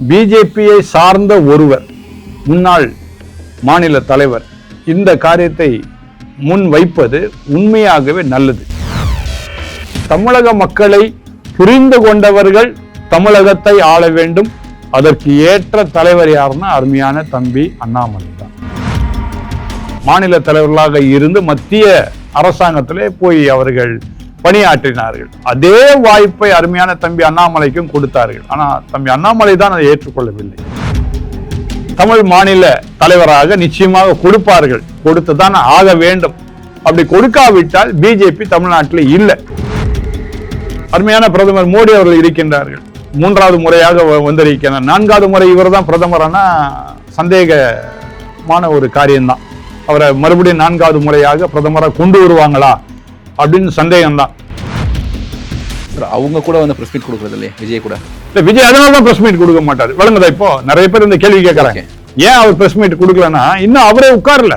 பிஜேபியை சார்ந்த ஒருவர், முன்னாள் மாநில தலைவர், இந்த காரியத்தை முன் வைப்பது உண்மையாகவே நல்லது. தமிழக மக்களை புரிந்து கொண்டவர்கள் தமிழகத்தை ஆள வேண்டும். அதற்கு ஏற்ற தலைவர் யாருன்னா அருமையான தம்பி அண்ணாமலை தான். மாநில தலைவர்களாக இருந்து மத்திய அரசாங்கத்திலே போய் அவர்கள் பணியாற்றினார்கள். அதே வாய்ப்பை அருமையான தம்பி அண்ணாமலைக்கும் கொடுத்தார்கள். ஆனா தம்பி அண்ணாமலை தான் அதை ஏற்றுக்கொள்ளவில்லை. தமிழ் மாநில தலைவராக நிச்சயமாக கொடுப்பார்கள், கொடுத்துதான் ஆக வேண்டும். அப்படி கொடுக்காவிட்டால் பிஜேபி தமிழ்நாட்டில் இல்லை. அருமையான பிரதமர் மோடி அவர்கள் இருக்கின்றார்கள், 3வது முறையாக வந்திருக்கிறார். 4வது முறை இவர் தான் பிரதமரானா சந்தேகமான ஒரு காரியம்தான். அவரை மறுபடியும் 4வது முறையாக பிரதமராக கொண்டு வருவாங்களா அப்படின்னு சந்தேகம்தான். அவங்க கூட வந்து பிரஸ் மீட் கொடுக்கறது இல்லையே விஜய் கூட. இல்ல, விஜய் அதனால தான் பிரஸ் மீட் கொடுக்க மாட்டாரு. வழங்குதா? இப்போ நிறைய பேர் இந்த கேள்வி கேட்கறாங்க, ஏன் அவர் பிரஸ் மீட் கொடுக்கலன்னா இன்னும் அவரே உட்காரல.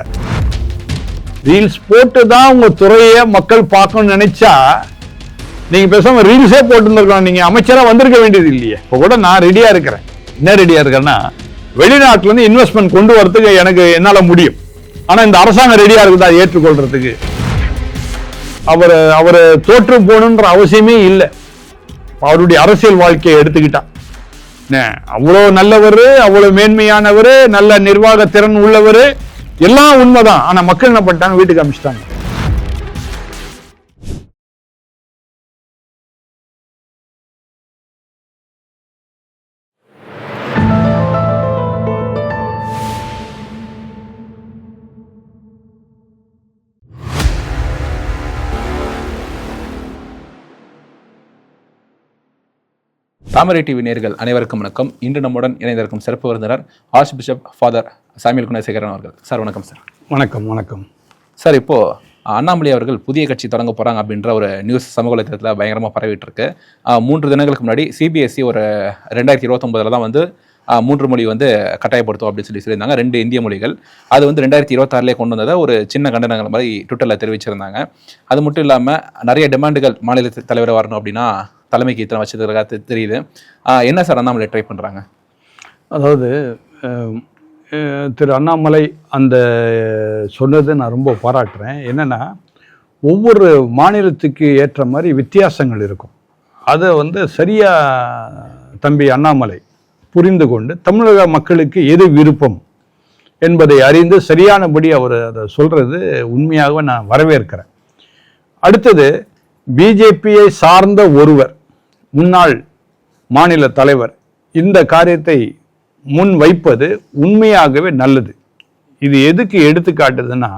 ரீல்ஸ் போட்டு தான் உங்க துறையை மக்கள் பார்க்கணும்னு நினைச்சா நீங்க பேசாம ரீல்ஸே போட்டு இருந்திருக்கணும். நீங்க அமைச்சரா வந்திருக்க வேண்டியது இல்லையே. இப்போ கூட நான் ரெடியா இருக்கிறேன். என்ன ரெடியா இருக்கேன்னா, வெளிநாட்டுல இருந்து இன்வெஸ்ட்மெண்ட் கொண்டு வரதுக்கு என்னால முடியும். ஆனா இந்த அரசாங்கம் ரெடியா இருக்குதா ஏற்றுக்கொள்றதுக்கு? அவர் தோற்று போகணுன்ற அவசியமே இல்லை. அவருடைய அரசியல் வாழ்க்கையை எடுத்துக்கிட்டா அவ்வளவு நல்லவர், அவ்வளவு மேன்மையானவர், நல்ல நிர்வாக திறன் உள்ளவர், எல்லாம் உண்மைதான். ஆனா மக்கள் என்ன பண்ணிட்டாங்க, வீட்டுக்கு அனுப்பிச்சிட்டாங்க. தாமரை டிவி நேயர்கள் அனைவருக்கும் வணக்கம். இன்று நம்முடன் இணைந்திருக்கும் சிறப்பு விருந்தினர் arch bishop father Samuel Gunasekaran அவர்கள். சார் வணக்கம். சார் வணக்கம். வணக்கம் சார். இப்போ அண்ணாமலை அவர்கள் புதிய கட்சி தொடங்க போறாங்க அப்படின்ற ஒரு நியூஸ் சமூக வலைத்தளத்தில் பயங்கரமாக பரவிட்டு இருக்கு. 3 தினங்களுக்கு முன்னாடி சிபிஎஸ்இ ஒரு 2029 தான் வந்து 3 மொழி வந்து கட்டாயப்படுத்தும் அப்படின்னு சொல்லியிருந்தாங்க. 2 இந்திய மொழிகள். அது வந்து 2026 கொண்டு வந்ததை ஒரு சின்ன கண்டனங்கள் மாதிரி ட்விட்டரில் தெரிவிச்சிருந்தாங்க. அது மட்டும் இல்லாமல் நிறைய டிமாண்டுகள் மாநில தலைவர் வரணும் அப்படின்னா தலைமைக்கு இத்தனை வச்சதுக்காக தெரியுது. என்ன சார் அண்ணாமலை ட்ரை பண்ணுறாங்க? அதாவது திரு அண்ணாமலை அந்த சொன்னதை நான் ரொம்ப பாராட்டுறேன். என்னென்னா, ஒவ்வொரு மாநிலத்துக்கு ஏற்ற மாதிரி வித்தியாசங்கள் இருக்கும். அதை வந்து சரியாக தம்பி அண்ணாமலை புரிந்து கொண்டு தமிழக மக்களுக்கு எது விருப்பம் என்பதை அறிந்து சரியானபடி அவர் அதை சொல்கிறது உண்மையாகவே நான் வரவேற்கிறேன். அடுத்தது, பிஜேபியை சார்ந்த ஒருவர், முன்னாள் மாநில தலைவர், இந்த காரியத்தை முன் வைப்பது உண்மையாகவே நல்லது. இது எதுக்கு எடுத்துக்காட்டுதுன்னா,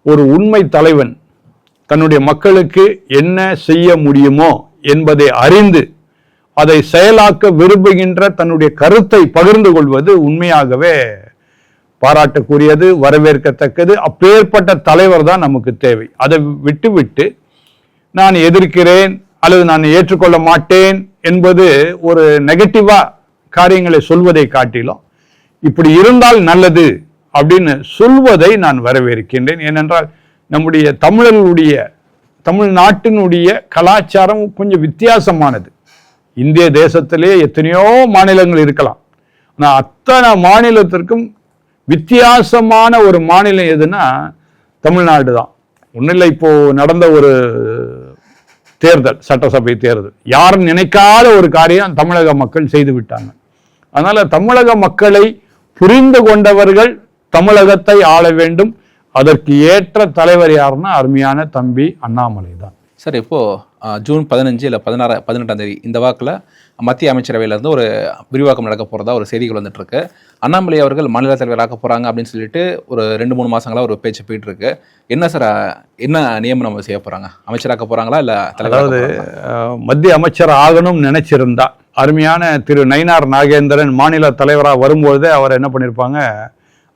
ஒரு உண்மை தலைவன் தன்னுடைய மக்களுக்கு என்ன செய்ய முடியுமோ என்பதை அறிந்து அதை செயலாக்க விரும்புகின்ற தன்னுடைய கருத்தை பகிர்ந்து கொள்வது உண்மையாகவே பாராட்டக்கூடியது, வரவேற்கத்தக்கது. அப்பேற்பட்ட தலைவர் தான் நமக்கு தேவை. அதை விட்டு நான் எதிர்க்கிறேன் அல்லது நான் ஏற்றுக்கொள்ள மாட்டேன் என்பது ஒரு நெகட்டிவா காரியங்களை சொல்வதை காட்டிலும் இப்படி இருந்தால் நல்லது அப்படின்னு சொல்வதை நான் வரவேற்கின்றேன். ஏனென்றால் நம்முடைய தமிழ்நாட்டினுடைய கலாச்சாரம் கொஞ்சம் வித்தியாசமானது. இந்திய தேசத்திலே எத்தனையோ மாநிலங்கள் இருக்கலாம். ஆனால் அத்தனை மாநிலத்திற்கும் வித்தியாசமான ஒரு மாநிலம் எதுனா தமிழ்நாடு தான். ஒன்றும் இல்லை, இப்போ நடந்த ஒரு தேர்தல், சட்டசபை தேர்தல், யாரும் நினைக்காத ஒரு காரியம் தமிழக மக்கள் செய்து விட்டாங்க. அதனால தமிழக மக்களை புரிந்து கொண்டவர்கள் தமிழகத்தை ஆள வேண்டும். அதற்கு ஏற்ற தலைவர் யாருன்னா அருமையான தம்பி அண்ணாமலை தான். சார், இப்போ ஜூன் 15 இல்லை 18ஆம் தேதி இந்த வாக்கில் மத்திய அமைச்சரவையிலேருந்து ஒரு விரிவாக்கம் நடக்க போகிறதா ஒரு செய்திகள் வந்துட்டு இருக்கு. அண்ணாமலை அவர்கள் மாநில தலைவராக போகிறாங்க அப்படின்னு சொல்லிட்டு ஒரு 2-3 மாதங்களாக ஒரு பேச்சு போயிட்டு இருக்கு. என்ன சார், என்ன நியமனம் செய்ய போகிறாங்க? அமைச்சராக்க போகிறாங்களா இல்லை தலைவர்? அதாவது மத்திய அமைச்சர் ஆகணும்னு நினைச்சிருந்தா அருமையான திரு நயினார் நாகேந்திரன் மாநில தலைவராக வரும்போதே அவர் என்ன பண்ணியிருப்பாங்க,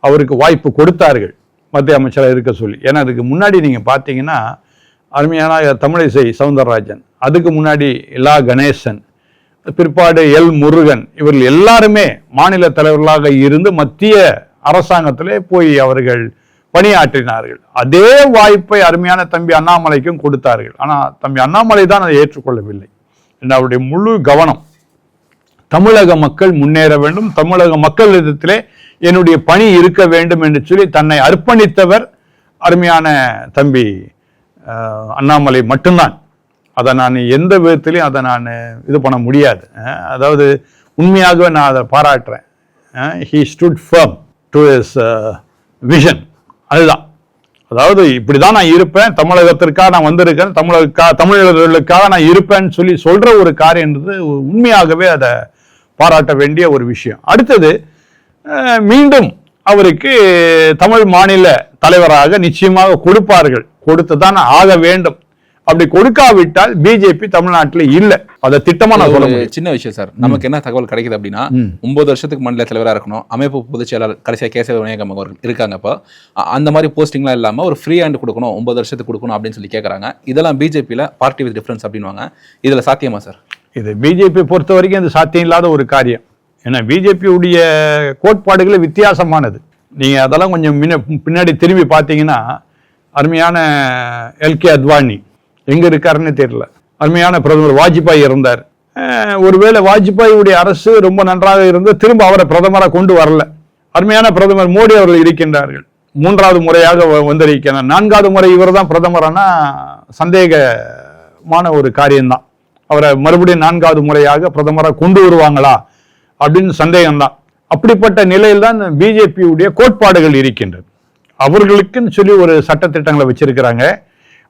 அவருக்கு வாய்ப்பு கொடுத்தார்கள் மத்திய அமைச்சராக இருக்க சொல்லி. ஏன்னா அதுக்கு முன்னாடி நீங்கள் பார்த்தீங்கன்னா அருமையான தமிழிசை சவுந்தரராஜன், அதுக்கு முன்னாடி லா கணேசன், பிற்பாடு எல் முருகன், இவர்கள் எல்லாருமே மாநில தலைவர்களாக இருந்து மத்திய அரசாங்கத்திலே போய் அவர்கள் பணியாற்றினார்கள். அதே வாய்ப்பை அருமையான தம்பி அண்ணாமலைக்கும் கொடுத்தார்கள். ஆனால் தம்பி அண்ணாமலை தான் அதை ஏற்றுக்கொள்ளவில்லை. அவருடைய முழு கவனம் தமிழக மக்கள் முன்னேற வேண்டும், தமிழக மக்களிடத்திலே என்னுடைய பணி இருக்க வேண்டும் என்று சொல்லி தன்னை அர்ப்பணித்தவர் அருமையான தம்பி அண்ணாமலை மட்டும்தான். அதை நான் எந்த விதத்திலையும் அதை நான் இது பண்ண முடியாது. அதாவது உண்மையாகவே நான் அதை பாராட்டுறேன். he stood firm to his vision. அதுதான், அதாவது இப்படிதான் நான் இருப்பேன், தமிழகத்திற்காக நான் வந்திருக்கேன், தமிழர்களுக்காக நான் இருப்பேன்னு சொல்லி சொல்ற ஒரு காரியன்றது உண்மையாகவே அதை பாராட்ட வேண்டிய ஒரு விஷயம். அடுத்தது, மீண்டும் அவருக்கு தமிழ் மாநில தலைவராக நிச்சயமாக கொடுப்பார்கள், கொடுத்துதான் ஆக வேண்டும். அப்படி கொடுக்காவிட்டால் பிஜேபி தமிழ்நாட்டில் இல்ல. அதை திட்டமா நான் சொல்ல முடியும். சின்ன விஷயம் சார், நமக்கு என்ன தகவல் கிடைக்குது அப்படின்னா 9 வருஷத்துக்கு மாநில தலைவராக இருக்கணும், அமைப்பு பொதுச் செயலாளர் கடைசியாக கேசவ விநாயகம் அவர்கள் இருக்காங்க. இப்போ அந்த மாதிரி போஸ்டிங்லாம் இல்லாமல் ஒரு ஃப்ரீ ஹேண்ட் கொடுக்கணும், 9 வருஷத்துக்கு கொடுக்கணும் அப்படின்னு சொல்லி கேட்குறாங்க. இதெல்லாம் பிஜேபியில் பார்ட்டி வித் டிஃபரன்ஸ் அப்படின்வாங்க. இதில் சாத்தியமா சார்? இது பிஜேபி பொறுத்த வரைக்கும் இது சாத்தியம் இல்லாத ஒரு காரியம். ஏன்னா பிஜேபியுடைய கோட்பாடுகள் வித்தியாசமானது. நீங்க அதெல்லாம் கொஞ்சம் பின்னாடி திரும்பி பார்த்தீங்கன்னா, அருமையான எல்கே அத்வானி எங்க இருக்காருன்னு தெரியல, அருமையான பிரதமர் வாஜ்பாய் இருந்தார். ஒருவேளை வாஜ்பாயுடைய அரசு ரொம்ப நன்றாக இருந்து திரும்ப அவரை பிரதமராக கொண்டு வரல. அருமையான பிரதமர் மோடி அவர்கள் இருக்கின்றார்கள், 3வது முறையாக வந்திருக்கிறார். 4வது முறை இவர் தான் பிரதமரானா சந்தேகமான ஒரு காரியம்தான். அவரை மறுபடியும் 4வது முறையாக பிரதமராக கொண்டு வருவாங்களா அப்படின்னு சந்தேகம்தான். அப்படிப்பட்ட நிலையில் தான் பிஜேபியுடைய கோட்பாடுகள் இருக்கின்றது. அவர்களுக்குன்னு சொல்லி ஒரு சட்டத்திட்டங்களை வச்சிருக்கிறாங்க.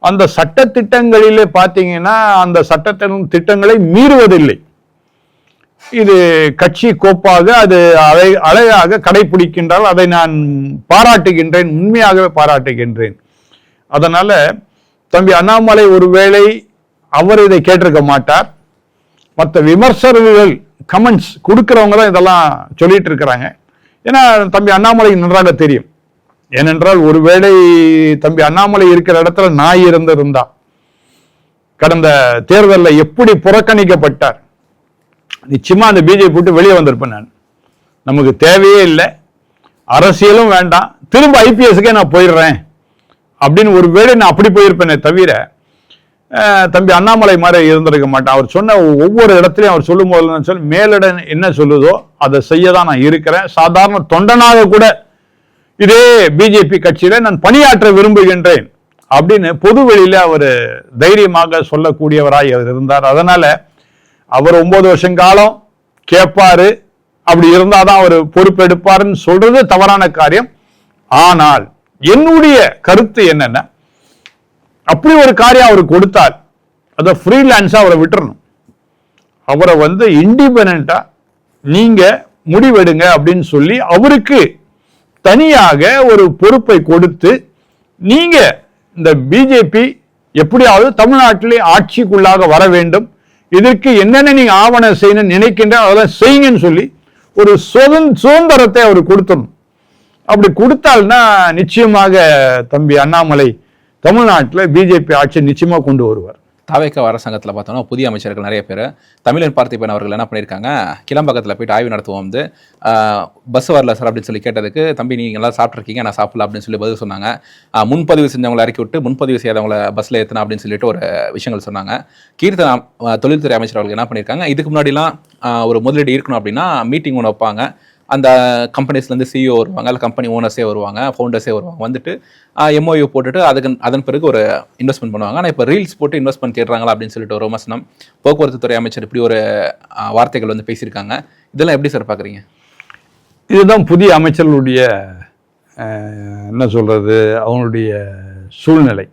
அந்த சட்டத்திட்டங்களிலே பார்த்தீங்கன்னா அந்த திட்டங்களை மீறுவதில்லை. இது கட்சி கோப்பாக அது அழகாக கடைபிடிக்கின்றால் அதை நான் பாராட்டுகின்றேன், உண்மையாகவே பாராட்டுகின்றேன். அதனால தம்பி அண்ணாமலை ஒருவேளை அவர் இதை கேட்டிருக்க மாட்டார். மற்ற விமர்சகர்கள் கமெண்ட்ஸ் கொடுக்கிறவங்க தான் இதெல்லாம் சொல்லிட்டு இருக்கிறாங்க. ஏன்னா தம்பி அண்ணாமலை நன்றாக தெரியும். ஏனென்றால் ஒருவேளை தம்பி அண்ணாமலை இருக்கிற இடத்துல நான் இருந்திருந்தா கடந்த தேர்தலில் எப்படி புறக்கணிக்கப்பட்டார், நிச்சயமா அந்த பிஜேபி விட்டு வெளியே வந்திருப்பேன். நான் நமக்கு தேவையே இல்லை, அரசியலும் வேண்டாம், திரும்ப ஐபிஎஸ்க்கே நான் போயிடுறேன் அப்படின்னு ஒருவேளை நான் அப்படி போயிருப்பேனே தவிர தம்பி அண்ணாமலை மாதிரி இருந்திருக்க மாட்டேன். அவர் சொன்ன ஒவ்வொரு இடத்துலையும் அவர் சொல்லும் போது சொல்லி மேலிட என்ன சொல்லுதோ அதை செய்ய தான் நான் இருக்கிறேன். சாதாரண தொண்டனாக கூட இதே பிஜேபி கட்சியில நான் பணியாற்ற விரும்புகின்றேன் அப்படின்னு பொது வெளியில அவர் தைரியமாக சொல்லக்கூடியவராய் அவர் இருந்தார். அதனால அவர் 9 வருஷம் காலம் கேட்பாரு, அப்படி இருந்தாதான் அவர் பொறுப்பெடுப்பாருன்னு சொல்றது தவறான காரியம். ஆனால் என்னுடைய கருத்து என்னன்னா, அப்படி ஒரு காரியம் அவர் கொடுத்தால் அதை ஃப்ரீலான்ஸா அவரை விட்டுறணும். அவரை இண்டிபெண்டா நீங்க முடிவெடுங்க அப்படின்னு சொல்லி அவருக்கு தனியாக ஒரு பொறுப்பை கொடுத்து, நீங்க இந்த பிஜேபி எப்படியாவது தமிழ்நாட்டிலே ஆட்சிக்குள்ளாக வர வேண்டும், இதற்கு என்னென்ன நீங்க ஆவணம் செய்யணும்னு நினைக்கின்ற அதெல்லாம் செய்யுங்கன்னு சொல்லி ஒரு சுதந்திரத்தை அவர் கொடுத்தணும். அப்படி கொடுத்தால்னா நிச்சயமாக தம்பி அண்ணாமலை தமிழ்நாட்டில் பிஜேபி ஆட்சி நிச்சயமா கொண்டு வருவார். தாவேக்கா அரசாங்கத்தில் பார்த்தோம்னா புதிய அமைச்சர்கள் நிறைய பேர், தமிழன் பார்த்திபன் அவர்கள் என்ன பண்ணியிருக்காங்க, கிளம்பக்கத்தில் போயிட்டு ஆய்வு நடத்துவோம், பஸ் வரல சார் அப்படின்னு சொல்லி கேட்டதுக்கு, தம்பி நீங்கள் எல்லாம் சாப்பிட்ருக்கீங்க, நான் சாப்பிடல அப்படின்னு சொல்லி பதில் சொன்னாங்க. முன்பதிவு செஞ்சவங்களை இறக்கி விட்டு முன்பதிவு செய்யாதவங்களை பஸ்ஸில் ஏற்றினா அப்படின்னு சொல்லிட்டு ஒரு விஷயங்கள் சொன்னாங்க. கீர்த்தனா தொழில்துறை அமைச்சர் அவர்கள் என்ன பண்ணியிருக்காங்க, இதுக்கு முன்னாடிலாம் ஒரு முதலீடு இருக்கணும் அப்படின்னா மீட்டிங் ஒன்று வைப்பாங்க, அந்த கம்பெனிஸ்லேருந்து சிஇஓ வருவாங்க, இல்லை கம்பெனி ஓனர்ஸே வருவாங்க, ஃபவுண்டர்ஸே வருவாங்க, வந்துட்டு எம்ஓயு போட்டுட்டு அதன் பிறகு ஒரு இன்வெஸ்ட்மெண்ட் பண்ணுவாங்க. ஆனால் இப்போ ரீல்ஸ் போட்டு இன்வெஸ்ட்மெண்ட் தேடுறாங்களா அப்படின்னு சொல்லிட்டு ஒரு விமர்சனம் போக்குவரத்து துறை அமைச்சர் இப்படி ஒரு வார்த்தைகள் பேசியிருக்காங்க. இதெல்லாம் எப்படி சார் பார்க்குறீங்க? இதுதான் புதிய அமைச்சர்களுடைய என்ன சொல்றது, அவங்களுடைய சூழ்நிலை,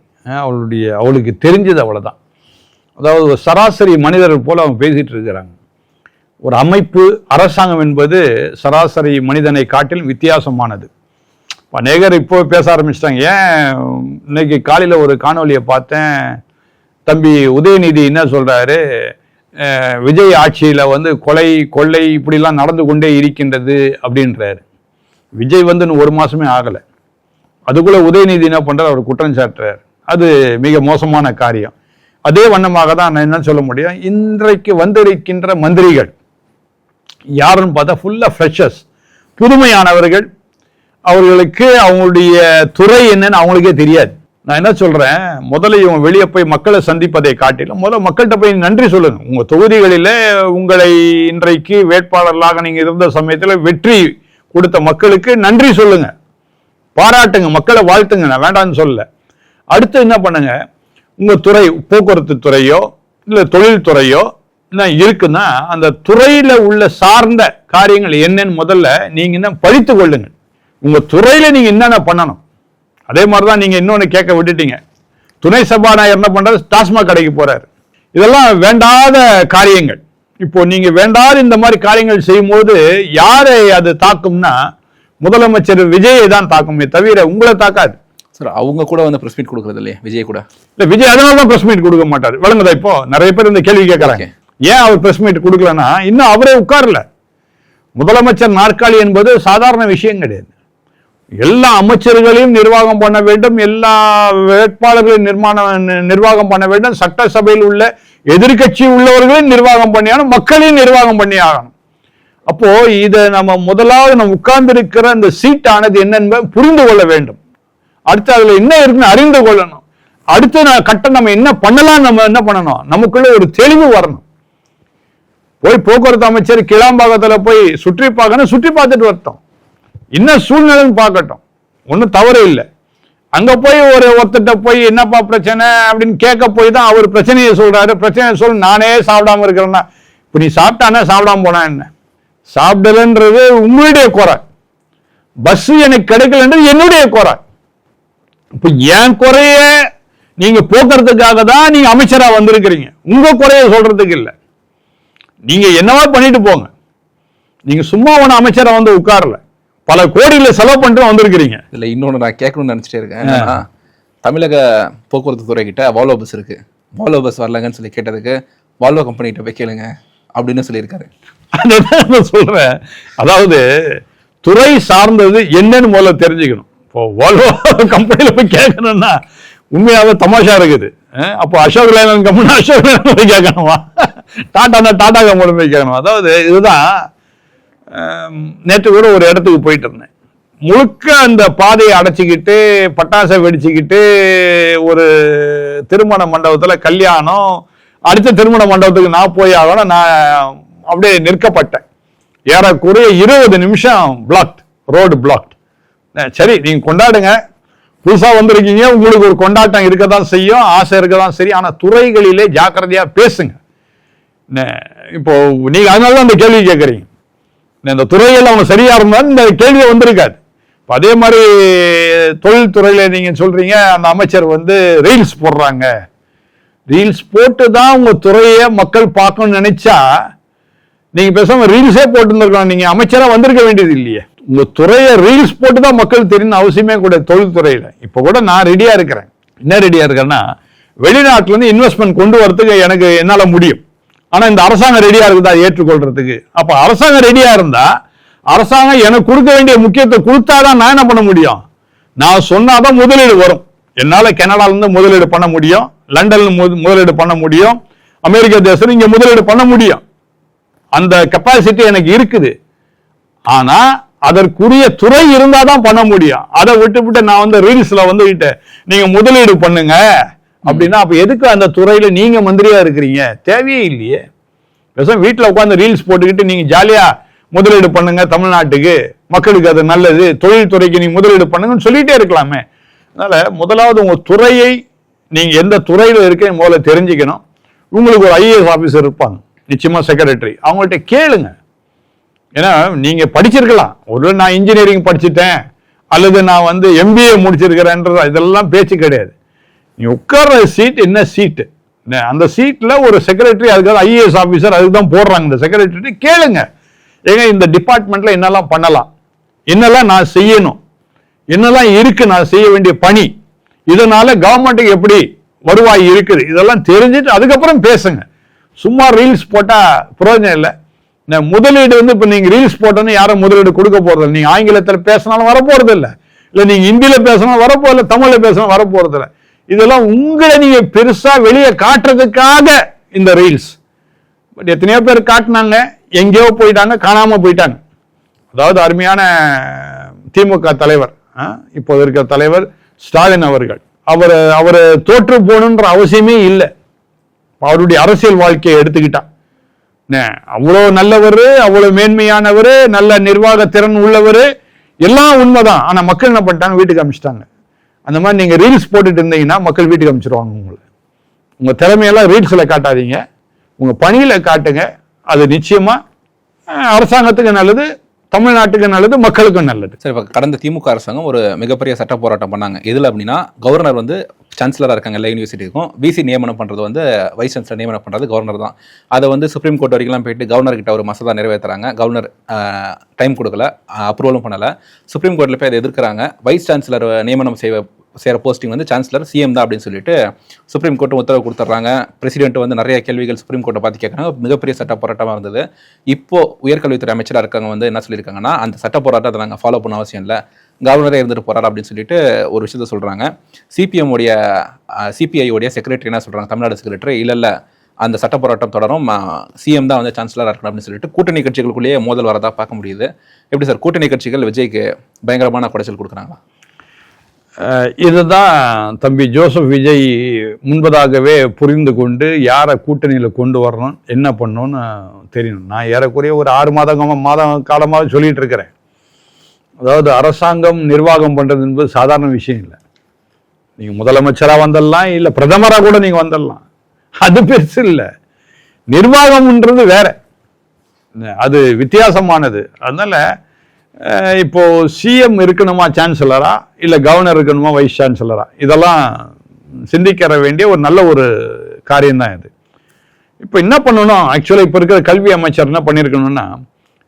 அவளுக்கு தெரிஞ்சது அவ்வளோதான். அதாவது ஒரு சராசரி மனிதர்கள் போல அவங்க பேசிட்டு இருக்கிறாங்க. ஒரு அமைப்பு அரசாங்கம் என்பது சராசரி மனிதனை காட்டிலும் வித்தியாசமானது. அநேகர் இப்போ பேச ஆரம்பிச்சிட்டாங்க. ஏன் இன்னைக்கு காலையில் ஒரு காணொலியை பார்த்தேன், தம்பி உதயநிதி என்ன சொல்றாரு, விஜய் ஆட்சியில் கொலை கொள்ளை இப்படிலாம் நடந்து கொண்டே இருக்கின்றது அப்படின்றாரு. விஜய் இன்னும் 1 மாசமே ஆகலை, அதுக்குள்ள உதயநிதி என்ன பண்றாரு, அவர் குற்றம் சாட்டுறாரு. அது மிக மோசமான காரியம். அதே வண்ணமாக தான் நான் என்ன சொல்ல முடியும், இன்றைக்கு வந்திருக்கின்ற மந்திரிகள் யாருன்னு பார்த்தா ஃபுல்லா ஃப்ரெஷர்ஸ், புதுமையானவர்கள். அவர்களுக்கு அவங்களுடைய துறை என்னன்னு அவங்களுக்கே தெரியாது. நான் என்ன சொல்றேன், முதல்ல இவங்க வெளியே போய் மக்களை சந்திப்பதை காட்டிலும் முதல்ல மக்கள்கிட்ட போய் நன்றி சொல்லுங்க. உங்க தொகுதிகளில உங்களை இன்றைக்கு வேட்பாளர்களாக நீங்க இருந்த சமயத்தில் வெற்றி கொடுத்த மக்களுக்கு நன்றி சொல்லுங்க, பாராட்டுங்க, மக்களை வாழ்த்துங்க, நான் வேண்டாம்னு சொல்லல. அடுத்து என்ன பண்ணுங்க, உங்க துறை போக்குவரத்து துறையோ இல்ல தொழில்துறையோ என்ன இருக்குன்னா அந்த துறையில உள்ள சார்ந்த காரியங்கள் என்னன்னு முதல்ல நீங்க என்ன படித்து கொள்ளுங்க. உங்க துறையில நீங்க என்னென்ன பண்ணணும். அதே மாதிரிதான் நீங்க இன்னொன்னு கேட்க விட்டுட்டீங்க, துணை சபாநாயகர் என்ன பண்றாரு, டாஸ்மாக் கடைக்கு போறாரு. இதெல்லாம் வேண்டாத காரியங்கள். இப்போ நீங்க வேண்டாத இந்த மாதிரி காரியங்கள் செய்யும் போது யாரை அது தாக்கும்னா முதலமைச்சர் விஜயை தான் தாக்குமே தவிர உங்களை தாக்காது. சார் அவங்க கூட வந்து பிரஸ் மீட் கொடுக்கறது இல்லையா விஜய் கூட? இல்ல விஜய் அதனாலதான் பிரஸ் மீட் கொடுக்க மாட்டாரு. விளங்குதா? இப்போ நிறைய பேர் இந்த கேள்வி கேட்கறாங்க, ஏன் அவர் பிரஸ் மீட் கொடுக்கலன்னா இன்னும் அவரே உட்காரல. முதலமைச்சர் நாற்காலி என்பது சாதாரண விஷயம் கிடையாது. எல்லா அமைச்சர்களையும் நிர்வாகம் பண்ண வேண்டும், எல்லா வேட்பாளர்களையும் நிர்வாகம் பண்ண வேண்டும், சட்டசபையில் உள்ள எதிர்கட்சி உள்ளவர்களையும் நிர்வாகம் பண்ணியாகணும், மக்களையும் நிர்வாகம் பண்ணி ஆகணும். அப்போ இதை நம்ம முதலாவது நம்ம உட்கார்ந்து இருக்கிற அந்த சீட் ஆனது என்னன்னு புரிந்து கொள்ள வேண்டும். அடுத்து அதுல என்ன இருக்குன்னு அறிந்து கொள்ளணும். அடுத்து நம்ம என்ன பண்ணலாம், நம்ம என்ன பண்ணணும், நமக்குள்ள ஒரு தெளிவு வரணும். போய் போக்குவரத்து அமைச்சர் கிளாம்பாக்கத்துல போய் சுற்றி பார்க்கணும், சுற்றி பார்த்துட்டு வரட்டும், என்ன சூழ்நிலைன்னு பார்க்கட்டும், ஒன்றும் தவறு இல்லை. அங்க போய் ஒருத்தட்ட போய் என்னப்பா பிரச்சனை அப்படின்னு கேட்க போய் தான் அவர் பிரச்சனையை சொல்றாரு. பிரச்சனையை சொல்ல நானே சாப்பிடாம இருக்கிறேன்னா, இப்ப நீ சாப்பிட்டானே சாப்பிடாம போனா என்ன, சாப்பிடலன்றது உங்களுடைய குறை, பஸ் எனக்கு கிடைக்கலன்றது என்னுடைய குறை. இப்ப என் குறைய நீங்க போக்குறதுக்காக தான் நீங்க அமைச்சரா வந்திருக்கிறீங்க, உங்க குறைய சொல்றதுக்கு இல்ல. நீங்க என்னவா பண்ணிட்டு போங்க, நீங்க சும்மா ஒண்ணு அமைச்சரா வந்து உட்காரல, பல கோடியில செலவு பண்ணிட்டு வந்திருக்கிறீங்க. இல்ல இன்னொன்னு நான் கேட்கணும்னு நினைச்சிட்டே இருக்கேன். தமிழக போக்குவரத்து துறை கிட்ட வால்வோ பஸ் இருக்கு, வால்வோ பஸ் வரலங்கன்னு சொல்லி கேட்டதுக்கு வால்வோ கம்பெனி கிட்ட போய் கேளுங்க அப்படின்னு சொல்லியிருக்காரு. அதான் சொல்றேன், அதாவது துறை சார்ந்தது என்னன்னு முதல்ல தெரிஞ்சுக்கணும். இப்போ வால்வோ கம்பெனியில போய் கேட்கணும்னா உண்மையாவே தமாஷா இருக்குது. அப்போ Ashok Leyland company Ashok Leyland போய் கேட்கணுமா, டாடா கம்பெனி போய் கேட்கணும். அதாவது இதுதான், நேற்று கூட ஒரு இடத்துக்கு போயிட்டு இருந்தேன், முழுக்க அந்த பாதையை அடைச்சிக்கிட்டு பட்டாசை வெடிச்சுக்கிட்டு ஒரு திருமண மண்டபத்தில் கல்யாணம், அடுத்த திருமண மண்டபத்துக்கு நான் போய் ஆகணும். நான் அப்படியே நிற்கப்பட்டேன், ஏறக்குறைய 20 நிமிஷம் பிளாக்ட், ரோடு பிளாக்ட். சரி நீங்க கொண்டாடுங்க, புதுசா வந்திருக்கீங்க, உங்களுக்கு ஒரு கொண்டாட்டம் இருக்கதான் செய்யும், ஆசை இருக்கதான் சரி, ஆனா துறைகளிலே ஜாக்கிரதையா பேசுங்க. இப்போ நீங்க அதனாலதான் அந்த கேள்வி கேட்கறீங்க, இந்த துறைகள் அவங்க சரியா இருந்தாலும் இந்த கேள்வி வந்திருக்காது. அதே மாதிரி தொழில்துறையில நீங்க சொல்றீங்க அந்த அமைச்சர் வந்து ரீல்ஸ் போடுறாங்க, ரீல்ஸ் போட்டு தான் உங்க துறையை மக்கள் பார்க்கணும்னு நினைச்சா நீங்க பேசாம ரீல்ஸே போட்டு இருந்திருக்கலாம், நீங்க அமைச்சரா வந்திருக்க வேண்டியது இல்லையே. உங்க துறையை ரீல்ஸ் போட்டு தான் மக்கள் தெரியும் அவசியமே கூட. தொழில்துறையில இப்ப கூட நான் ரெடியா இருக்கிறேன். என்ன ரெடியா இருக்கேன்னா, வெளிநாட்டுல இருந்து இன்வெஸ்ட்மெண்ட் கொண்டு வரதுக்கு எனக்கு என்னால முடியும், ஆனா இந்த அரசாங்கம் ரெடியா இருக்குதா ஏற்றுக்கொள்றதுக்கு. அப்ப அரசாங்கம் ரெடியா இருந்தா அரசாங்கம் எனக்கு கொடுக்க வேண்டிய முக்கியத்துவம் கொடுத்தாதான் நான் என்ன பண்ண முடியும், நான் சொன்னாதான் முதலீடு வரும். என்னால கனடால இருந்து முதலீடு பண்ண முடியும், லண்டன்ல முதலீடு பண்ண முடியும், அமெரிக்க தேசம் இங்க முதலீடு பண்ண முடியும், அந்த கெப்பாசிட்டி எனக்கு இருக்குது. ஆனா அதற்குரிய துறை இருந்தாதான் பண்ண முடியும். அதை விட்டு நான் வந்து ரீல்ஸ்ல வந்துகிட்டு நீங்க முதலீடு பண்ணுங்க அப்படின்னா அப்ப எதுக்கு அந்த துறையில நீங்க மந்திரியா இருக்கிறீங்க, தேவையே இல்லையே. பேசாம வீட்டுல உட்காந்து ரீல்ஸ் போட்டுக்கிட்டு நீங்க ஜாலியா முதலீடு பண்ணுங்க, தமிழ்நாட்டுக்கு மக்களுக்கு அது நல்லது, தொழில்துறைக்கு நீங்க முதலீடு பண்ணுங்கன்னு சொல்லிட்டே இருக்கலாமே. அதனால முதலாவது உங்க துறையை நீங்க எந்த துறையில இருக்கேன்னு முதல்ல தெரிஞ்சுக்கணும். உங்களுக்கு ஒரு ஐஏஎஸ் ஆபீசர் இருப்பாங்க, நிச்சயமா செக்ரட்டரி, அவங்கள்ட்ட கேளுங்க. ஏன்னா நீங்க படிச்சிருக்கலாம், ஒரு நான் இன்ஜினியரிங் படிச்சுட்டேன் அல்லது நான் வந்து எம்பிஏ முடிச்சிருக்கிறேன்றது இதெல்லாம் பேச்சு கிடையாது. நீ உட்கார்ற சீட் என்ன சீட்டு, அந்த சீட்ல ஒரு செக்ரட்டரி, அதுக்காக ஐஏஎஸ் ஆபீசர் அதுக்கு தான் போடுறாங்க. இந்த செக்ரட்டரி கேளுங்க, ஏங்க இந்த டிபார்ட்மெண்ட்ல என்னெல்லாம் பண்ணலாம், என்னெல்லாம் நான் செய்யணும், என்னெல்லாம் இருக்கு நான் செய்ய வேண்டிய பணி, இதனால கவர்மெண்ட்டுக்கு எப்படி வருவாய் இருக்குது, இதெல்லாம் தெரிஞ்சுட்டு அதுக்கப்புறம் பேசுங்க. சும்மா ரீல்ஸ் போட்டா பிரயோஜனம் இல்லை. முதலீடு வந்து இப்ப நீங்க ரீல்ஸ் போட்டோன்னு யாரும் முதலீடு கொடுக்க போறது இல்லை. நீங்க ஆங்கிலத்தில் பேசினாலும் வரப்போறது இல்லை, இல்ல நீங்க ஹிந்தியில பேசினாலும் வரப்போறது, தமிழ்ல பேசினாலும் வரப்போறது இல்லை. இதெல்லாம் உங்களை நீங்க பெருசா வெளியே காட்டுறதுக்காக இந்த ரீல்ஸ். பட் எத்தனையோ பேர் காட்டினாங்க, எங்கேயோ போயிட்டாங்க, காணாம போயிட்டாங்க. அதாவது அருமையான திமுக தலைவர், இப்போது இருக்கிற தலைவர் ஸ்டாலின் அவர்கள், அவர் தோற்று போகணுன்ற அவசியமே இல்லை. அவருடைய அரசியல் வாழ்க்கையை எடுத்துக்கிட்டா அவ்வளோ நல்லவர், அவ்வளோ மேன்மையானவர், நல்ல நிர்வாக திறன் உள்ளவர், எல்லாம் உண்மைதான். ஆனா மக்கள் என்ன பண்ணிட்டாங்க, வீட்டுக்கு அனுப்பிச்சிட்டாங்க. அந்த மாதிரி நீங்க ரீல்ஸ் போட்டுட்டு இருந்தீங்கன்னா மக்கள் வீட்டுக்கு அனுப்பிச்சிருவாங்க உங்களை. உங்க திறமையெல்லாம் ரீல்ஸ்ல காட்டாதீங்க, உங்க பணியில காட்டுங்க. அது நிச்சயமா அரசாங்கத்துக்கு நல்லது, தமிழ்நாட்டுக்கு நல்லது, மக்களுக்கும் நல்லது. சரி, இப்போ கடந்த திமுக அரசாங்கம் ஒரு மிகப்பெரிய சட்ட போராட்டம் பண்ணாங்க. எதில் அப்படின்னா, கவர்னர் வந்து சான்சலராக இருக்காங்க எல்லா யூனிவர்சிட்டிக்கும், விசி நியமனம் பண்ணுறது வந்து வைஸ் சான்சலர் நியமனம் பண்ணுறது கவர்னர் தான். அதை வந்து சுப்ரீம் கோர்ட் வரைக்கும் போயிட்டு கவர்னர்கிட்ட ஒரு மசோதா நிறைவேற்றுறாங்க. கவர்னர் டைம் கொடுக்கல, அப்ரூவலும் பண்ணலை. சுப்ரீம் கோர்ட்டில் போய் அதை எதிர்க்கிறாங்க. வைஸ் சான்சலர் நியமனம் செய்கிற போஸ்டிங் வந்து சான்சலர் சிஎம் தான் அப்படின்னு சொல்லிட்டு சுப்ரீம் கோர்ட்டு உத்தரவு கொடுத்துட்றாங்க. பிரசிடென்ட் வந்து நிறைய கேள்விகள் சுப்ரீம் கோர்ட்டை பார்த்து கேட்குறாங்க. மிகப்பெரிய சட்ட போராட்டமாக இருந்தது. இப்போ உயர்கல்வித்துறை அமைச்சராக இருக்காங்க வந்து என்ன சொல்லியிருக்காங்கன்னா, அந்த சட்ட போராட்டத்தை நாங்கள் ஃபாலோ பண்ண அவசியம் இல்லை, கவர்னரே இருந்துட்டு போறாரு அப்படின்னு சொல்லிட்டு ஒரு விஷயத்த சொல்றாங்க. சிபிஐ செக்ரட்டரி என்ன சொல்றாங்க, தமிழ்நாடு செக்ரட்டரி, இல்ல அந்த சட்ட போராட்டம் தொடரும், சிஎம் தான் வந்து சான்சலராக இருக்கணும் அப்படின்னு சொல்லிட்டு கூட்டணி கட்சிகளுக்குள்ளேயே மோதல் வரதா பார்க்க முடியுது. எப்படி சார் கூட்டணி கட்சிகள் விஜய்க்கு பயங்கரமான குடைச்சல் கொடுக்குறாங்களா? இதுதான் தம்பி ஜோசப் விஜய் முன்பதாகவே புரிந்து கொண்டு யாரை கூட்டணியில் கொண்டு வரணும், என்ன பண்ணணும்னு தெரியணும். நான் ஏறக்குறைய ஒரு 6 மாத காலமாக சொல்லிட்டு இருக்கிறேன். அதாவது அரசாங்கம் நிர்வாகம் பண்றது என்பது சாதாரண விஷயம் இல்லை. நீங்க முதலமைச்சராக வந்துடலாம், இல்லை பிரதமராக கூட நீங்க வந்துடலாம், அது பெருசு இல்லை. நிர்வாகம்ன்றது வேற, அது வித்தியாசமானது. அதனால இப்போ சிஎம் இருக்கணுமா சான்சலரா, இல்லை கவர்னர் இருக்கணுமா வைஸ் சான்சலரா, இதெல்லாம் சிந்திக்கிற வேண்டிய ஒரு நல்ல ஒரு காரியம்தான் இது. இப்போ என்ன பண்ணணும், ஆக்சுவலாக இப்போ இருக்கிற கல்வி அமைச்சர் என்ன பண்ணியிருக்கணும்னா,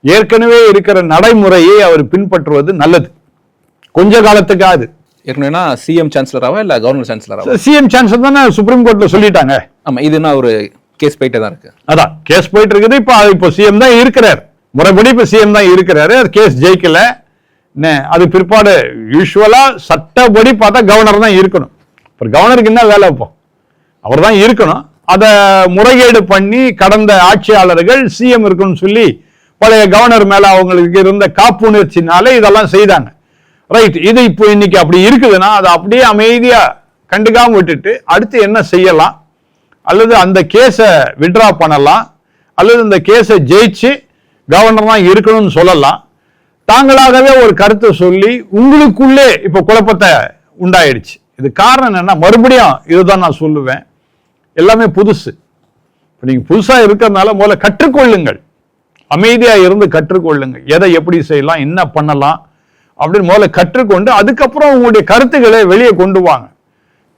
ஏற்கனவே இருக்கிற நடைமுறையை அவர் பின்பற்றுவது நல்லது. கொஞ்ச காலத்துக்காது. ஏற்கனவே சிஎம் சான்சலராவா இல்லை கவர்னர் சான்சலராவா? சிஎம் சான்சலர் தானே சுப்ரீம் கோர்ட்ல சொல்லிட்டாங்க. ஆமா, இதுனா ஒரு கேஸ் போயிட்டே தான் இருக்கு. அதான் கேஸ் போயிட்டு இருக்குது. இப்போ சிஎம் தான் இருக்கிறார், முறைப்படி இப்போ சிஎம் தான் இருக்கிறாரு. அது கேஸ் ஜெயிக்கல. அது பிற்பாடு யூஸ்வலா சட்டப்படி பார்த்தா கவர்னர் தான் இருக்கணும். இப்போ கவர்னருக்கு என்ன வேலை, இப்போ அவர் தான் இருக்கணும். அதை முறைகேடு பண்ணி கடந்த ஆட்சியாளர்கள் சிஎம் இருக்குன்னு சொல்லி பழைய கவர்னர் மேல அவங்களுக்கு இருந்த காப்புணர்ச்சினால இதெல்லாம் செய்தாங்க. ரைட், இது இப்போ இன்னைக்கு அப்படி இருக்குதுன்னா அதை அப்படியே அமைதியா கண்டுக்காம விட்டுட்டு அடுத்து என்ன செய்யலாம், அல்லது அந்த கேஸை விட்ரா பண்ணலாம், அல்லது இந்த கேஸை ஜெயிச்சு கவர்னர் தான் இருக்கணும்னு சொல்லலாம். தாங்களாகவே ஒரு கருத்தை சொல்லி உங்களுக்குள்ளே இப்போ குழப்பத்தை உண்டாயிடுச்சு. இது காரணம் என்னன்னா, மறுபடியும் இதுதான் நான் சொல்லுவேன், எல்லாமே புதுசு. இப்போ நீங்க புதுசா இருக்கிறதுனால முதல்ல கற்றுக்கொள்ளுங்கள், அமைதியா இருந்து கற்றுக்கொள்ளுங்கள், எதை எப்படி செய்யலாம், என்ன பண்ணலாம் அப்படின்னு முதல்ல கற்றுக்கொண்டு அதுக்கப்புறம் உங்களுடைய கருத்துக்களை வெளியே கொண்டு வாங்க.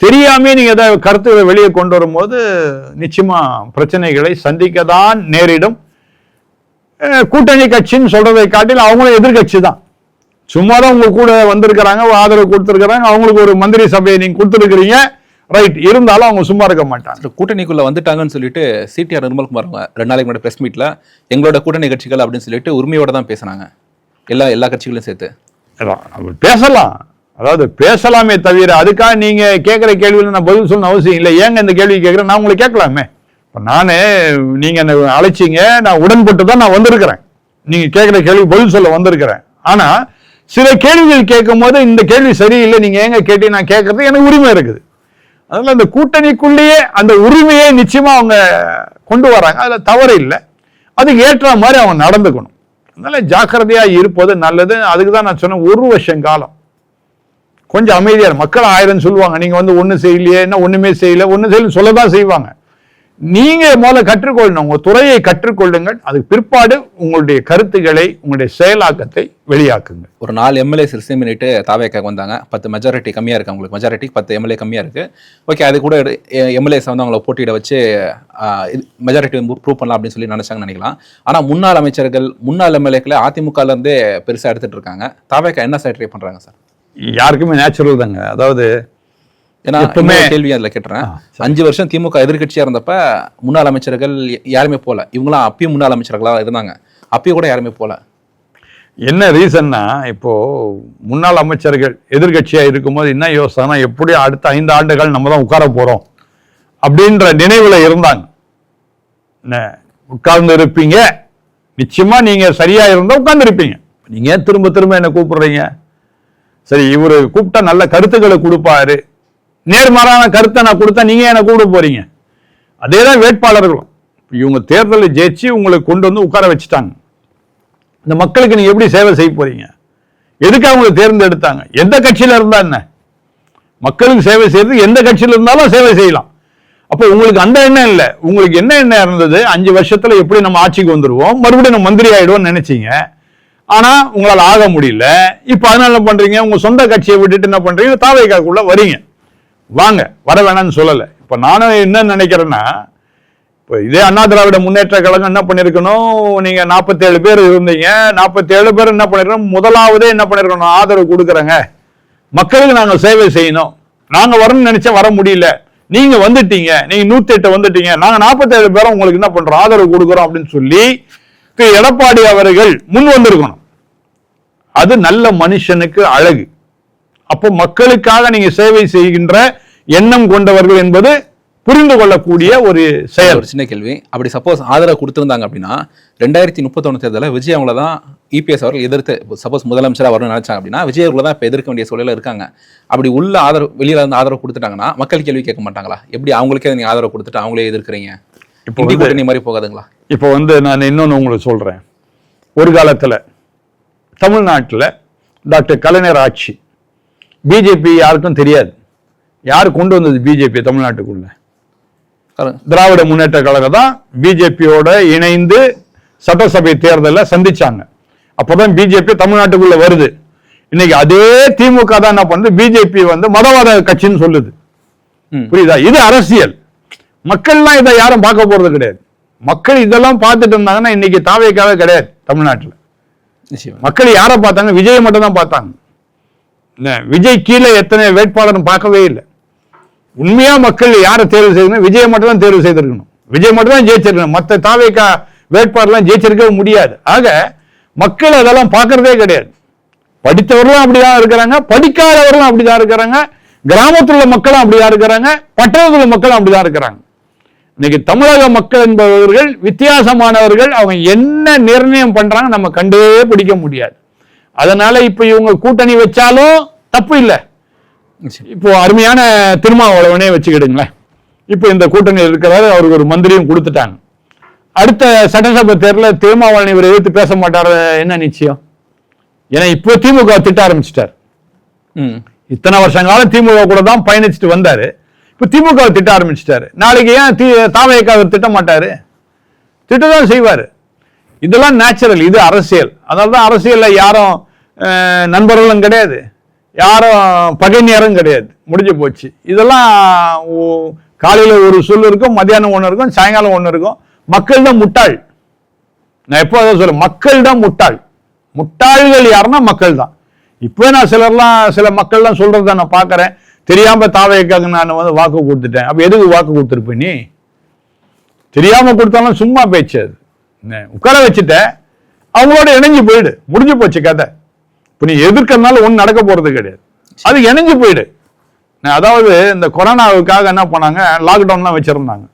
தெரியாமே நீங்க எதை கருத்துக்களை வெளியே கொண்டு வரும்போது நிச்சயமா பிரச்சனைகளை சந்திக்க தான் நேரிடும். கூட்டணி கட்சின்னு சொல்றதை காட்டில் அவங்களும் எதிர்கட்சி தான். சும்மாதான் உங்க கூட வந்திருக்கிறாங்க, ஆதரவு கொடுத்திருக்கிறாங்க, அவங்களுக்கு ஒரு மந்திரி சபையை நீங்க கொடுத்துருக்கிறீங்க, ரைட். இருந்தாலும் அவங்க சும்மா இருக்க மாட்டாங்க. கூட்டணிக்குள்ள வந்துட்டாங்கன்னு சொல்லிட்டு சிடிஆர் நிர்மல்குமார் 2 நாளைக்கு முன்னாடி பிரஸ் மீட்ல எங்களோட கூட்டணி கட்சிகள் அப்படின்னு சொல்லிட்டு உரிமையோட தான் பேசினாங்க, எல்லா கட்சிகளையும் சேர்த்து. பேசலாம், அதாவது பேசலாமே தவிர அதுக்காக நீங்க கேட்கிற கேள்வியில் நான் பதில் சொல்லணும் அவசியம் இல்லை. ஏங்க இந்த கேள்வி கேட்கிறேன், நான் உங்களை கேட்கலாமே. இப்போ நானு நீங்க என்ன அழைச்சிங்க, நான் உடன்பட்டு தான் நான் வந்திருக்கிறேன், நீங்க கேட்கிற கேள்வி பதில் சொல்ல வந்திருக்கிறேன். ஆனா சில கேள்விகள் கேட்கும் போது இந்த கேள்வி சரியில்லை, நீங்க ஏங்க கேட்டு நான் கேட்கறது எனக்கு உரிமை இருக்குது. அதனால அந்த கூட்டணிக்குள்ளேயே அந்த உரிமையை நிச்சயமா அவங்க கொண்டு வராங்க, அதுல தவறு இல்லை. அதுக்கு ஏற்ற மாதிரி அவங்க நடந்துக்கணும். அதனால ஜாக்கிரதையா இருப்பது நல்லது. அதுக்கு தான் நான் சொன்னேன், 1 வருஷம் காலம் கொஞ்சம் அமைதியா. மக்கள் 1000 சொல்லுவாங்க, நீங்க வந்து ஒண்ணு செய்யலையே, என்ன ஒண்ணுமே செய்யல, ஒண்ணு செய்யல சொல்லதான் செய்வாங்க. நீங்க முதல்ல கற்றுக்கொள்ளணும், உங்க துறையை கற்றுக்கொள்ளுங்கள். அதுக்கு பிற்பாடு உங்களுடைய கருத்துக்களை, உங்களுடைய செயலாக்கத்தை வெளியாக்குங்க. ஒரு 4 எம்எல்ஏஸ் ரிசைன் பண்ணிட்டு தாவேக்காக வந்தாங்க. 10 மெஜாரிட்டி கம்மியா இருக்கு, அவங்களுக்கு மெஜாரிட்டி 10 எம்எல்ஏ கம்மியா இருக்கு. ஓகே, அது கூட எம்எல்ஏஸ் வந்து அவங்களை போட்டியிட வச்சு மெஜாரிட்டி ப்ரூவ் பண்ணலாம் அப்படின்னு சொல்லி நினைச்சாங்கன்னு நினைக்கலாம். ஆனா முன்னாள் அமைச்சர்கள், முன்னாள் எம்எல்ஏக்களை அதிமுகல இருந்தே பெருசா எடுத்துட்டு இருக்காங்க. தாவேக்கா என்ன சார் ட்ரை பண்றாங்க சார்? யாருக்குமே நேச்சுரல் தாங்க. அதாவது கேள்வி அதில் கேட்டுறேன், 5 வருஷம் திமுக எதிர்கட்சியா இருந்தப்ப முன்னாள் அமைச்சர்கள் யாருமே போல, இவங்களாம் அப்பயும் முன்னாள் அமைச்சர்களா இருந்தாங்க, அப்பயும் கூட யாருமே போல. என்ன ரீசன்னா, இப்போ முன்னாள் அமைச்சர்கள் எதிர்கட்சியா இருக்கும்போது என்ன யோசனை, எப்படி அடுத்த 5 ஆண்டுகள் நம்ம தான் உட்கார போறோம் அப்படின்ற நினைவுல இருந்தாங்க. உட்கார்ந்து இருப்பீங்க, நிச்சயமா நீங்க சரியா இருந்தா உட்கார்ந்து இருப்பீங்க. நீங்க திரும்ப திரும்ப என்ன கூப்பிடுறீங்க? சரி, இவரு கூப்பிட்டா நல்ல கருத்துக்களை கொடுப்பாரு, நேர்மாறான கருத்தை நான் கொடுத்தா நீங்க என்ன கூப்பிட போறீங்க? அதேதான் வேட்பாளர்களும். இவங்க தேர்தலில் ஜெயிச்சு உங்களுக்கு கொண்டு வந்து உட்கார வச்சுட்டாங்க. இந்த மக்களுக்கு நீங்க எப்படி சேவை செய்ய போறீங்க? எதுக்காக அவங்களை தேர்ந்தெடுத்தாங்க? எந்த கட்சியில இருந்தா என்ன? மக்களுக்கு சேவை செய்யறது எந்த கட்சியில இருந்தாலும் சேவை செய்யலாம். அப்ப உங்களுக்கு அந்த எண்ணம் இல்லை. உங்களுக்கு என்ன எண்ணம் இருந்தது? 5 வருஷத்துல எப்படி நம்ம ஆட்சிக்கு வந்துருவோம், மறுபடியும் நம்ம மந்திரி ஆயிடுவோம் நினைச்சீங்க. ஆனா உங்களால் ஆக முடியல. இப்ப அதனால என்ன பண்றீங்க? உங்க சொந்த கட்சியை விட்டுட்டு என்ன பண்றீங்க? தாவேக்காக்குள்ள வரீங்க. வாங்க, வர வேணாம்னு சொல்லல. இப்ப நானும் என்ன நினைக்கிறேன்னா, இப்போ இதே அண்ணா திராவிட முன்னேற்ற கழகம் என்ன பண்ணிருக்கணும்? நீங்க 47 பேர் இருந்தீங்க. 47 பேர் என்ன பண்ணிருக்கணும்? முதலாவதே என்ன பண்ணிருக்கணும்? ஆதரவு கொடுக்குறேங்க, மக்களுக்கு நாங்க சேவை செய்யணும், நாங்க வரணும்னு நினைச்சா வர முடியல, நீங்க வந்துட்டீங்க, நீங்க 108 வந்துட்டீங்க, நாங்க 47 பேரும் உங்களுக்கு என்ன பண்றோம்? ஆதரவு கொடுக்குறோம் அப்படின்னு சொல்லி எடப்பாடி அவர்கள் முன் வந்திருக்கணும். அது நல்ல மனுஷனுக்கு அழகு. அப்போ மக்களுக்காக நீங்க சேவை செய்கின்ற எண்ணம் கொண்டவர்கள் என்பது புரிந்து கொள்ளக்கூடிய ஒரு செயல். ஒரு சின்ன கேள்வி, அப்படி சப்போஸ் ஆதரவு கொடுத்திருந்தாங்க அப்படின்னா 2031 தேர்தலில் விஜய் அவங்கள தான் இபிஎஸ் அவர்கள் எதிர்த்து சப்போஸ் முதலமைச்சராக வரணும்னு நினைச்சாங்க அப்படின்னா விஜய் அவர்களை தான் இப்போ எதிர்க்க வேண்டிய சூழலில் இருக்காங்க. அப்படி உள்ள ஆதரவு வெளியில இருந்து ஆதரவு கொடுத்துட்டாங்கன்னா மக்கள் கேள்வி கேட்க மாட்டாங்களா? எப்படி அவங்களுக்கே நீங்க ஆதரவு கொடுத்துட்டு அவங்களே எதிர்க்கிறீங்க? இப்போ கூட்டணி மாதிரி போகாதுங்களா? இப்போ நான் இன்னொன்னு உங்களுக்கு சொல்றேன். ஒரு காலத்துல தமிழ்நாட்டில் டாக்டர் கலைஞர் ஆட்சி, பிஜேபி யாருக்கும் தெரியாது. யார் கொண்டு வந்தது பிஜேபி தமிழ்நாட்டுக்குள்ள? திராவிட முன்னேற்ற கழகம் தான் பிஜேபியோட இணைந்து சட்டசபை தேர்தலில் சந்திச்சாங்க. அப்பதான் பிஜேபி தமிழ்நாட்டுக்குள்ள வருது. இன்னைக்கு அதே திமுக தான் என்ன பண்ணுது? பிஜேபி மதவாத கட்சின்னு சொல்லுது. புரியுதா? இது அரசியல். மக்கள்லாம் இதை யாரும் பார்க்க போறது கிடையாது. மக்கள் இதெல்லாம் பார்த்துட்டு இருந்தாங்கன்னா இன்னைக்கு தாவேக்காவே கிடையாது தமிழ்நாட்டில். மக்கள் யாரை பார்த்தாங்க? விஜயை மட்டும் தான் பார்த்தாங்க. விஜய் கீழே எத்தனை வேட்பாளர் பார்க்கவே இல்லை. உண்மையா மக்கள் யாரை தேர்வு செய்யணும்? விஜயை மட்டும் தான் தேர்வு செய்திருக்கணும். விஜய் மட்டும் தான் ஜெயிச்சிருக்கணும். மற்ற தாவேக்கா வேட்பாளர்லாம் ஜெயிச்சிருக்கவே முடியாது. ஆக மக்கள் அதெல்லாம் பார்க்கறதே கிடையாது. படித்தவர்களும் அப்படிதான் இருக்கிறாங்க, படிக்காதவர்களும் அப்படிதான் இருக்கிறாங்க, கிராமத்தில் உள்ள மக்களும் அப்படிதான் இருக்கிறாங்க, பட்டணத்தில் உள்ள மக்களும் அப்படிதான் இருக்கிறாங்க. இன்னைக்கு தமிழக மக்கள் என்பவர்கள் வித்தியாசமானவர்கள். அவங்க என்ன நிர்ணயம் பண்றாங்க நம்ம கண்டே பிடிக்க முடியாது. அதனால இப்ப இவங்க கூட்டணி வச்சாலும் தப்பு இல்லை. இப்போ அருமையான திருமாவளவனே வச்சுக்கிடுங்களேன். இப்போ இந்த கூட்டணி இருக்கிறாரு, அவருக்கு ஒரு மந்திரியும் கொடுத்துட்டாங்க. அடுத்த சட்டசபை தேர்தலில் திருமாவளவன் இவர் எதிர்த்து பேச மாட்டார் என்ன நிச்சயம்? ஏன்னா இப்போ திமுக திட்ட ஆரம்பிச்சிட்டார். இத்தனை வருஷ காலம் திமுக கூட தான் பயணிச்சுட்டு வந்தாரு. இப்போ திமுக திட்ட ஆரம்பிச்சிட்டாரு. நாளைக்கு ஏன் தாவேக்காவை திட்ட மாட்டாரு? திட்டதான் செய்வாரு. இதெல்லாம் நேச்சுரல். இது அரசியல். அதனால்தான் அரசியல்ல யாரும் நண்பர்களும் கிடையாது, யாரும் பகைஞரும் கிடையாது. முடிஞ்சு போச்சு. இதெல்லாம் காலையில ஒரு சொல் இருக்கும், மத்தியானம் ஒன்று இருக்கும், சாயங்காலம் ஒன்று இருக்கும். மக்கள் தான் முட்டாள். நான் எப்போ அதான் சொல்றேன், மக்கள் தான் முட்டாள். முட்டாள்கள் யாருன்னா மக்கள் தான். இப்போ நான் சில மக்கள்லாம் சொல்றத நான் பார்க்கறேன். தெரியாம தாவேக்காக நான் வாக்கு கொடுத்துட்டேன். அப்ப எதுக்கு வாக்கு கொடுத்துருப்ப? நீ தெரியாம கொடுத்தாலும் சும்மா பேச்சு. அது உட்கார வச்சுட்ட, அவங்களோட இணைஞ்சு போயிடு. முடிஞ்சு போச்சு கதை. இப்போ நீ எதிர்க்கிறதுனால ஒன்றும் நடக்க போறது கிடையாது. அது இணைஞ்சு போயிடு. அதாவது இந்த கொரோனாவுக்காக என்ன பண்ணாங்க? லாக்டவுன்லாம் வச்சிருந்தாங்க.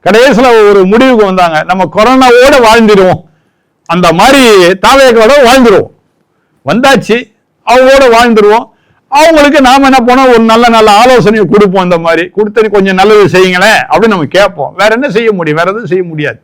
கடைசியில் ஒரு முடிவுக்கு வந்தாங்க, நம்ம கொரோனாவோட வாழ்ந்துருவோம், அந்த மாதிரி தாவேக்காவோட வாழ்ந்துருவோம். வந்தாச்சு, அவங்களோட வாழ்ந்துருவோம். அவங்களுக்கு நாம என்ன பண்ணோம்? ஒரு நல்ல ஆலோசனையை கொடுப்போம். இந்த மாதிரி கொடுத்து கொஞ்சம் நல்லது செய்யுங்களேன் அப்படின்னு நம்ம கேட்போம். வேற என்ன செய்ய முடியும்? வேற எதுவும் செய்ய முடியாது.